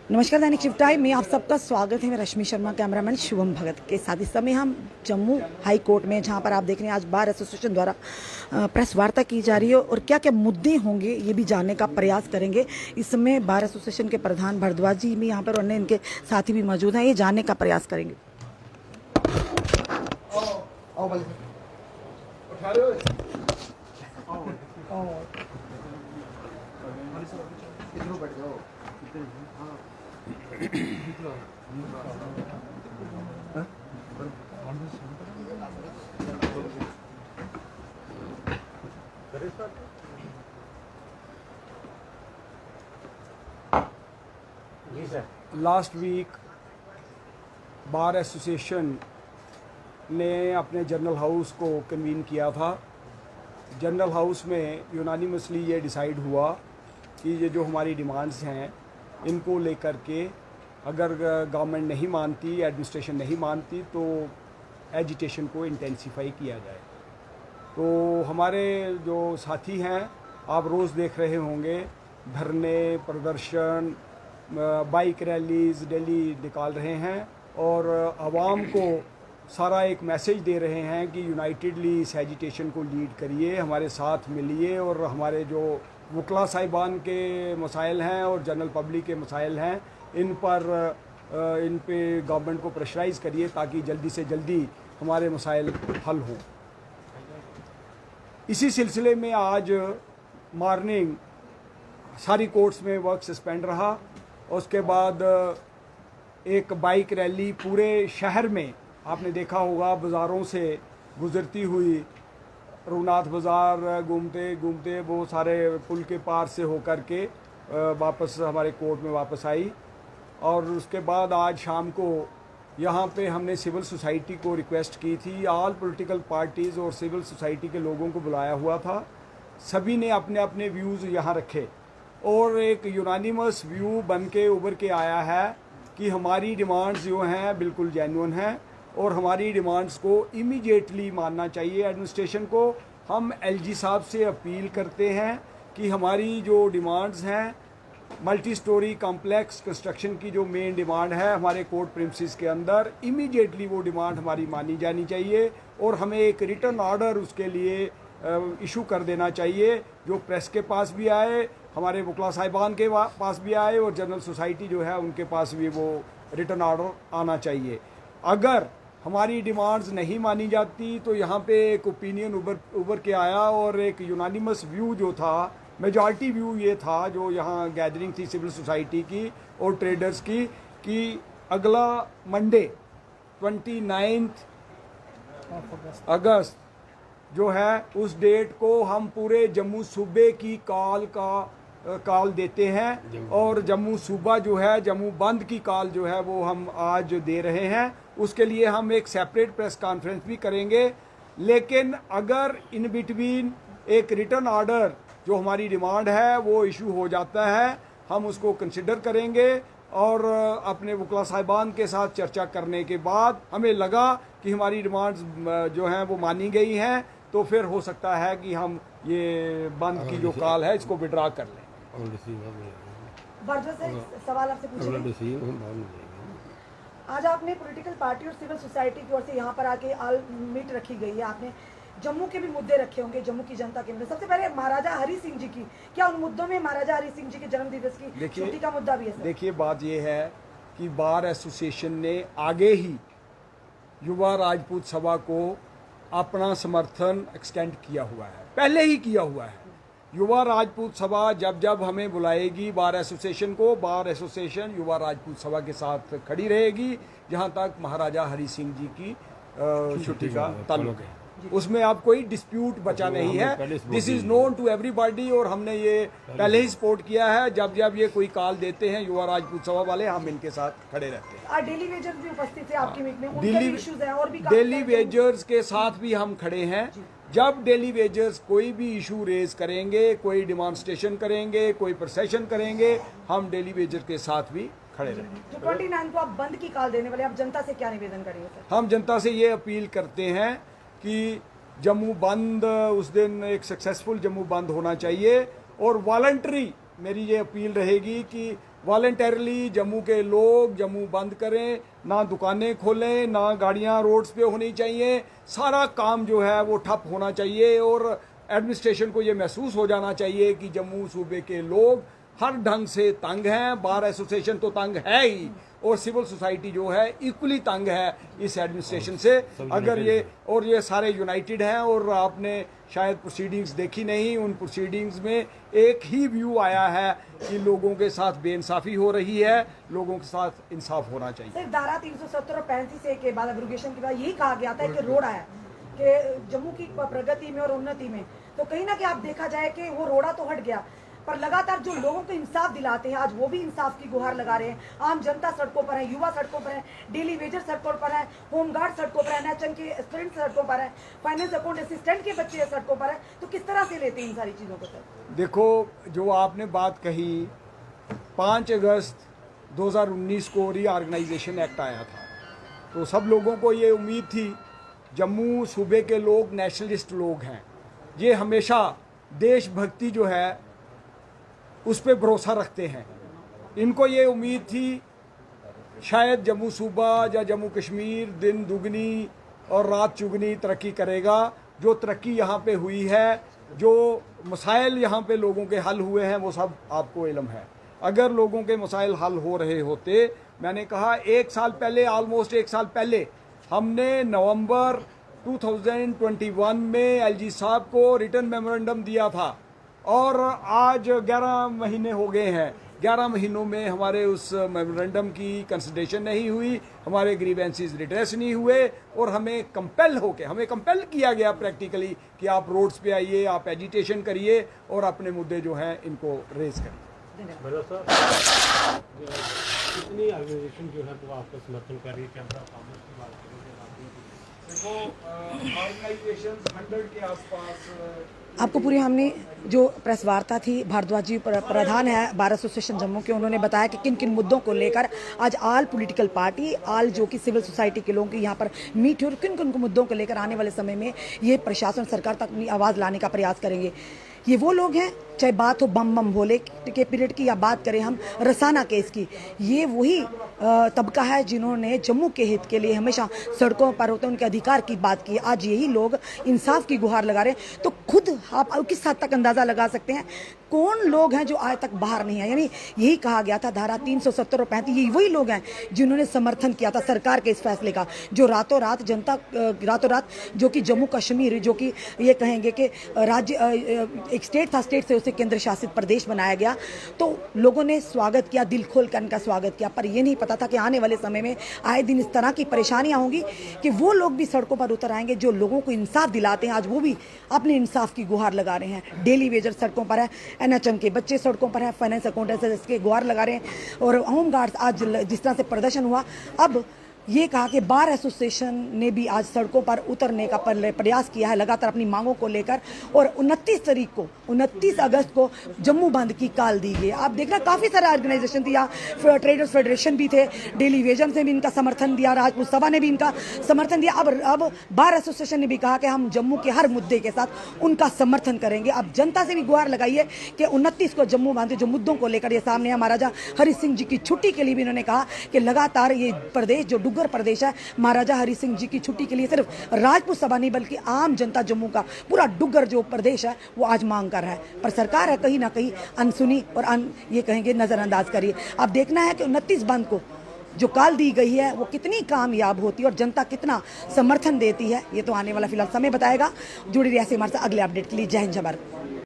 नमस्कार, दैनिक shift time में आप सबका स्वागत है। मैं रश्मि शर्मा, कैमरामैन शुभम भगत के साथ। इस समय हम जम्मू हाई कोर्ट में, जहां पर आप देख रहे हैं आज बार एसोसिएशन द्वारा प्रेस वार्ता की जा रही है और क्या क्या मुद्दे होंगे ये भी जानने का प्रयास करेंगे। इस समय बार एसोसिएशन के प्रधान भारद्वाज जी भी यहाँ पर और अन्य इनके साथी भी मौजूद हैं, ये जानने का प्रयास करेंगे। लास्ट वीक बार एसोसिएशन ने अपने जनरल हाउस को कन्वीन किया था। जनरल हाउस में यूनानिमसली ये डिसाइड हुआ कि ये जो हमारी डिमांड्स हैं इनको लेकर के अगर गवर्नमेंट नहीं मानती, एडमिनिस्ट्रेशन नहीं मानती तो एजिटेशन को इंटेंसिफाई किया जाए। तो हमारे जो साथी हैं, आप रोज़ देख रहे होंगे, धरने, प्रदर्शन, बाइक रैलीज़ दिल्ली निकाल रहे हैं और आवाम को सारा एक मैसेज दे रहे हैं कि यूनाइटेडली इस एजिटेशन को लीड करिए, हमारे साथ मिलिए और हमारे जो वकला साहिबान के मसाइल हैं और जनरल पब्लिक के मसाइल हैं इन पे गवर्नमेंट को प्रेशराइज़ करिए ताकि जल्दी से जल्दी हमारे मसाइल हल हों। इसी सिलसिले में आज मॉर्निंग सारी कोर्ट्स में वर्क सस्पेंड रहा। उसके बाद एक बाइक रैली पूरे शहर में आपने देखा होगा, बाज़ारों से गुजरती हुई रघुनाथ बाज़ार घूमते घूमते वो सारे पुल के पार से होकर के वापस हमारे कोर्ट में वापस आई। और उसके बाद आज शाम को यहाँ पे हमने सिविल सोसाइटी को रिक्वेस्ट की थी, ऑल पॉलिटिकल पार्टीज़ और सिविल सोसाइटी के लोगों को बुलाया हुआ था। सभी ने अपने अपने व्यूज़ यहाँ रखे और एक यूनानिमस व्यू बन के उभर के आया है कि हमारी डिमांड्स जो हैं बिल्कुल जेन्युइन हैं और हमारी डिमांड्स को इमीडिएटली मानना चाहिए एडमिनिस्ट्रेशन को। हम एलजी साहब से अपील करते हैं कि हमारी जो डिमांड्स हैं, मल्टी स्टोरी कॉम्प्लेक्स कंस्ट्रक्शन की जो मेन डिमांड है हमारे कोर्ट प्रिमिसेस के अंदर, इमीडिएटली वो डिमांड हमारी मानी जानी चाहिए और हमें एक रिटर्न ऑर्डर उसके लिए इशू कर देना चाहिए, जो प्रेस के पास भी आए, हमारे वकला साहिबान के पास भी आए और जनरल सोसाइटी जो है उनके पास भी वो रिटर्न ऑर्डर आना चाहिए। अगर हमारी डिमांड्स नहीं मानी जाती तो यहाँ पे एक ओपिनियन उभर के आया और एक यूनानिमस व्यू जो था, मेजॉरिटी व्यू ये था जो यहाँ गैदरिंग थी सिविल सोसाइटी की और ट्रेडर्स की, कि अगला मंडे 29 अगस्त जो है उस डेट को हम पूरे जम्मू सूबे की कॉल देते हैं और जम्मू सूबा जो है, जम्मू बंद की कॉल जो है वो हम आज दे रहे हैं। उसके लिए हम एक सेपरेट प्रेस कॉन्फ्रेंस भी करेंगे। लेकिन अगर इन बिटवीन एक रिटर्न ऑर्डर जो हमारी डिमांड है वो इशू हो जाता है, हम उसको कंसिडर करेंगे और अपने वकला साहिबान के साथ चर्चा करने के बाद हमें लगा कि हमारी डिमांड्स जो हैं वो मानी गई हैं तो फिर हो सकता है कि हम ये बंद की जो कॉल है इसको विड्रा कर लें। सवाल आपसे पूछेंगे। आज आपने पॉलिटिकल पार्टी और सिविल सोसाइटी की ओर से यहाँ पर आके ऑल मीट रखी गई है, आपने जम्मू के भी मुद्दे रखे होंगे, जम्मू की जनता के मुद्दे। सबसे पहले महाराजा हरि सिंह जी की, क्या उन मुद्दों में महाराजा हरि सिंह जी के जन्म दिवस की छुट्टी का मुद्दा भी है? देखिए, बात यह है कि बार एसोसिएशन ने आगे ही युवा राजपूत सभा को अपना समर्थन एक्सटेंड किया हुआ है, पहले ही किया हुआ है। युवा राजपूत सभा जब जब हमें बुलाएगी बार एसोसिएशन को, बार एसोसिएशन युवा राजपूत सभा के साथ खड़ी रहेगी जहां तक महाराजा हरि सिंह जी की छुट्टी का ताल्लुक है। उसमें अब कोई डिस्प्यूट बचा नहीं है, this is known to everybody और हमने ये पहले ही सपोर्ट किया है। जब जब ये कोई कॉल देते हैं युवा राजपूत सभा वाले, हम इनके साथ खड़े रहते हैं। डेली वेजर्स भी उपस्थित है आपकी मीट में, उनके इश्यूज हैं और भी डेली वेजर्स के साथ भी हम खड़े हैं। जब डेली वेजर्स कोई भी इशू रेज करेंगे, कोई डिमॉन्स्ट्रेशन करेंगे, कोई प्रोसेशन करेंगे, हम डेली वेजर के साथ भी खड़े रहेंगे। जो 29 को आप बंद की कॉल देने वाले, आप जनता से क्या निवेदन करेंगे सर? हम जनता से ये अपील करते हैं कि जम्मू बंद उस दिन एक सक्सेसफुल जम्मू बंद होना चाहिए और वॉलंटरी मेरी ये अपील रहेगी कि वॉलंटरली जम्मू के लोग जम्मू बंद करें, ना दुकानें खोलें, ना गाड़ियां रोड्स पे होनी चाहिए, सारा काम जो है वो ठप होना चाहिए। और एडमिनिस्ट्रेशन को ये महसूस हो जाना चाहिए कि जम्मू सूबे के लोग हर ढंग से तंग हैं। बार एसोसिएशन तो तंग है ही, और सिविल सोसाइटी जो है इक्वली तंग है इस एडमिनिस्ट्रेशन से। अगर ये सारे यूनाइटेड हैं। और आपने शायद प्रोसीडिंग्स देखी नहीं, उन प्रोसीडिंग्स में एक ही व्यू आया है कि लोगों के साथ बेइंसाफी हो रही है, लोगों के साथ इंसाफ होना चाहिए। सिर्फ धारा 370 और 35 के बाद एब्रोगेशन के बाद यही कहा गया था कि रोड आया कि जम्मू की प्रगति में और उन्नति में, तो कहीं ना कहीं आप देखा जाए कि वो रोड़ा तो हट गया, पर लगातार जो लोगों को इंसाफ दिलाते हैं आज वो भी इंसाफ की गुहार लगा रहे हैं। आम जनता सड़कों पर है, युवा सड़कों पर है, डेली वेजर सड़कों पर है, होमगार्ड सड़कों पर है, एनएचएम के स्टूडेंट सड़कों पर है, फाइनेंस अकाउंट असिस्टेंट के बच्चे सड़कों पर है। तो किस तरह से लेते हैं इन सारी चीजों को? सर देखो, जो आपने बात कही, 5 अगस्त 2019 को रीऑर्गेनाइजेशन एक्ट आया था, तो सब लोगों को ये उम्मीद थी, जम्मू सूबे के लोग नेशनलिस्ट लोग हैं, ये हमेशा देशभक्ति जो है उस पर भरोसा रखते हैं। इनको ये उम्मीद थी शायद जम्मू सूबा या जम्मू कश्मीर दिन दुगनी और रात चुगनी तरक्की करेगा। जो तरक्की यहाँ पे हुई है, जो मसाइल यहाँ पे लोगों के हल हुए हैं, वो सब आपको इल्म है। अगर लोगों के मसाइल हल हो रहे होते, मैंने कहा 1 साल पहले, ऑलमोस्ट 1 साल पहले, हमने नवंबर 2021 में एलजी साहब को रिटर्न मेमोरेंडम दिया था, और आज 11 महीने हो गए हैं। 11 महीनों में हमारे उस मेमोरेंडम की कंसिडरेशन नहीं हुई, हमारे ग्रीवेंसेस रिड्रेस नहीं हुए, और हमें कंपेल किया गया प्रैक्टिकली कि आप रोड्स पे आइए, आप एजिटेशन करिए और अपने मुद्दे जो हैं इनको रेज करिए। कितनी ऑर्गेनाइजेशन जो है वो आपका समर्थन कर रही है? कैमरा कॉमर्स की बात करें, देखो, ऑर्गेनाइजेशन 100 के आसपास। आपको पूरी हमने जो प्रेस वार्ता थी, भारद्वाज जी प्रधान है बार एसोसिएशन जम्मू के, उन्होंने बताया कि किन किन मुद्दों को लेकर आज आल पॉलिटिकल पार्टी, आल जो कि सिविल सोसाइटी के लोगों की यहाँ पर मीट हुई, और किन किन मुद्दों को लेकर आने वाले समय में ये प्रशासन सरकार तक अपनी आवाज़ लाने का प्रयास करेंगे। ये वो लोग हैं, चाहे बात हो बम बम भोले के पीरियड की या बात करें हम रसाना केस की, ये वही तबका है जिन्होंने जम्मू के हित के लिए हमेशा सड़कों पर होते उनके अधिकार की बात की। आज यही लोग इंसाफ की गुहार लगा रहे हैं। तो खुद आप किस हद तक अंदाज़ा लगा सकते हैं कौन लोग हैं जो आज तक बाहर नहीं आए। यानी यही कहा गया था धारा 370 और 35, यही वही लोग हैं जिन्होंने समर्थन किया था सरकार के इस फैसले का, जो रातों रात जनता रातों रात जो कि जम्मू कश्मीर, जो कि ये कहेंगे कि राज्य एक स्टेट था, स्टेट से उसे केंद्र शासित प्रदेश बनाया गया, तो लोगों ने स्वागत किया, दिल खोल कर इनका स्वागत किया। पर ये नहीं पता था कि आने वाले समय में आए दिन इस तरह की परेशानियां होंगी कि वो लोग भी सड़कों पर उतर आएंगे जो लोगों को इंसाफ दिलाते हैं। आज वो भी अपने इंसाफ की गुहार लगा रहे हैं। डेली वेजर सड़कों पर है, एनएचएम के बच्चे सड़कों पर हैं, फाइनेंस अकाउंट के गुहार लगा रहे हैं, और होमगार्ड्स आज जिस तरह से प्रदर्शन हुआ, अब ये कहा कि बार एसोसिएशन ने भी आज सड़कों पर उतरने का प्रयास किया है लगातार अपनी मांगों को लेकर, और 29 अगस्त को जम्मू बंद की काल दी गई। आप देखना काफ़ी सारे ऑर्गेनाइजेशन थी, यहाँ ट्रेडर्स फेडरेशन भी थे, डेली वेजर से भी इनका समर्थन दिया, राजपूत सभा ने भी इनका समर्थन दिया। अब बार एसोसिएशन ने भी कहा कि हम जम्मू के हर मुद्दे के साथ उनका समर्थन करेंगे। अब जनता से भी गुहार लगाइए कि 29 को जम्मू बंद, जो मुद्दों को लेकर ये सामने है, महाराजा हरि सिंह जी की छुट्टी के लिए भी इन्होंने कहा कि लगातार ये प्रदेश जो डुग्गर प्रदेश है, महाराजा हरि सिंह जी की छुट्टी के लिए सिर्फ राजपूत सभा नहीं बल्कि आम जनता जम्मू का पूरा डुग्गर जो प्रदेश है वो आज मांग कर रहा है। पर सरकार है कहीं ना कहीं अनसुनी और ये कहेंगे नजरअंदाज करिए। अब देखना है कि 29 बंद को जो काल दी गई है वो कितनी कामयाब होती है और जनता कितना समर्थन देती है, ये तो आने वाला फिलहाल समय बताएगा। जुड़ी रहिए हमारे साथ अगले अपडेट के लिए। जय हिंद, जय भारत।